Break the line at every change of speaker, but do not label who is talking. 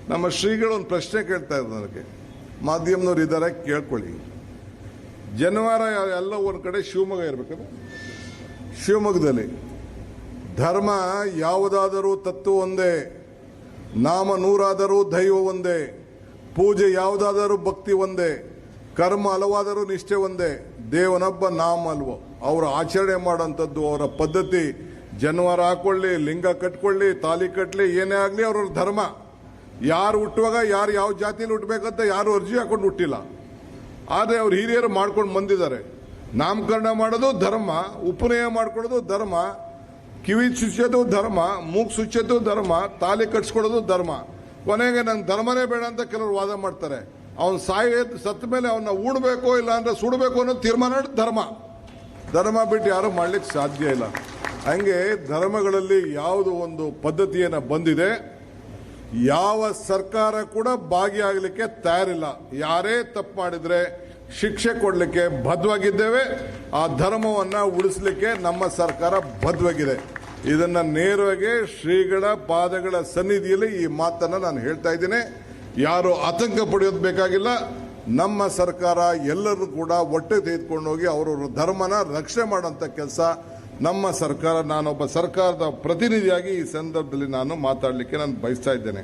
ನಮ್ಮ ಶ್ರೀಗಳು ಒಂದು ಪ್ರಶ್ನೆ ಕೇಳ್ತಾ ಇದ್ದಾರೆ ನನಗೆ, ಮಾಧ್ಯಮದವ್ರು ಇದ್ದಾರೆ ಕೇಳ್ಕೊಳ್ಳಿ. ಜನವಾರ ಎಲ್ಲ ಒಂದು ಕಡೆ ಶಿವಮೊಗ್ಗ ಇರಬೇಕಂದ್ರೆ, ಶಿವಮೊಗ್ಗದಲ್ಲಿ ಧರ್ಮ ಯಾವುದಾದರೂ ತತ್ವ ಒಂದೇ, ನಾಮ ನೂರಾದರೂ ದೈವ ಒಂದೇ, ಪೂಜೆ ಯಾವುದಾದರೂ ಭಕ್ತಿ ಒಂದೇ, ಕರ್ಮ ಹಲವಾದರೂ ನಿಷ್ಠೆ ಒಂದೇ, ದೇವನೊಬ್ಬ ನಾಮ ಅಲ್ವೋ. ಅವರು ಆಚರಣೆ ಮಾಡೋಂಥದ್ದು ಅವರ ಪದ್ಧತಿ, ಜನವಾರ ಹಾಕೊಳ್ಳಿ, ಲಿಂಗ ಕಟ್ಕೊಳ್ಳಿ, ತಾಲಿ ಕಟ್ಟಲಿ, ಏನೇ ಆಗಲಿ ಅವ್ರ ಧರ್ಮ. ಯಾರು ಹುಟ್ಟುವಾಗ ಯಾರು ಯಾವ ಜಾತಿಯಲ್ಲಿ ಹುಟ್ಟಬೇಕಂತ ಯಾರು ಅರ್ಜಿ ಹಾಕೊಂಡು ಹುಟ್ಟಿಲ್ಲ. ಆದರೆ ಅವ್ರು ಹಿರಿಯರು ಮಾಡ್ಕೊಂಡು ಬಂದಿದ್ದಾರೆ. ನಾಮಕರಣ ಮಾಡೋದು ಧರ್ಮ, ಉಪನಯನ ಮಾಡ್ಕೊಳ್ಳೋದು ಧರ್ಮ, ಕಿವಿ ಚುಚ್ಚೋದು ಧರ್ಮ, ಮೂಗು ಸುಚ್ಚೋದು ಧರ್ಮ, ತಾಲಿ ಕಟ್ಸ್ಕೊಳ್ಳೋದು ಧರ್ಮ. ಕೊನೆಗೆ ನಂಗೆ ಧರ್ಮನೇ ಬೇಡ ಅಂತ ಕೆಲವರು ವಾದ ಮಾಡ್ತಾರೆ. ಅವನು ಸತ್ತ ಮೇಲೆ ಅವನ್ನ ಉಣ್ಬೇಕೋ ಇಲ್ಲ ಅಂದ್ರೆ ಸುಡಬೇಕು ಅನ್ನೋ ತೀರ್ಮಾನ ಧರ್ಮ. ಧರ್ಮ ಬಿಟ್ಟು ಯಾರು ಮಾಡ್ಲಿಕ್ಕೆ ಸಾಧ್ಯ ಇಲ್ಲ. ಹಂಗೆ ಧರ್ಮಗಳಲ್ಲಿ ಯಾವುದು ಒಂದು ಪದ್ಧತಿಯನ್ನು ಬಂದಿದೆ, ಯಾವ ಸರ್ಕಾರ ಕೂಡ ಭಾಗಿಯಾಗಲಿಕ್ಕೆ ತಯಾರಿಲ್ಲ. ಯಾರೇ ತಪ್ಪು ಮಾಡಿದ್ರೆ ಶಿಕ್ಷೆ ಕೊಡಲಿಕ್ಕೆ ಬದ್ಧವಾಗಿದ್ದೇವೆ. ಆ ಧರ್ಮವನ್ನು ಉಳಿಸಲಿಕ್ಕೆ ನಮ್ಮ ಸರ್ಕಾರ ಬದ್ಧವಾಗಿದೆ. ಇದನ್ನ ನೇರವಾಗಿ ಶ್ರೀಗಳ ಪಾದಗಳ ಸನ್ನಿಧಿಯಲ್ಲಿ ಈ ಮಾತನ್ನು ನಾನು ಹೇಳ್ತಾ ಇದ್ದೀನಿ. ಯಾರು ಆತಂಕ ಪಡೆಯೋದು ಬೇಕಾಗಿಲ್ಲ. ನಮ್ಮ ಸರ್ಕಾರ ಎಲ್ಲರೂ ಕೂಡ ಒಟ್ಟೆ ತೆಗೆದುಕೊಂಡು ಹೋಗಿ ಅವರವರ ಧರ್ಮನ ರಕ್ಷಣೆ ಮಾಡುವಂತ ಕೆಲಸ ನಮ್ಮ ಸರ್ಕಾರ. ನಾನೊಬ್ಬ ಸರ್ಕಾರದ ಪ್ರತಿನಿಧಿಯಾಗಿ ಈ ಸಂದರ್ಭದಲ್ಲಿ ನಾನು ಮಾತಾಡಲಿಕ್ಕೆ ನಾನು ಬಯಸ್ತಾ ಇದ್ದೇನೆ.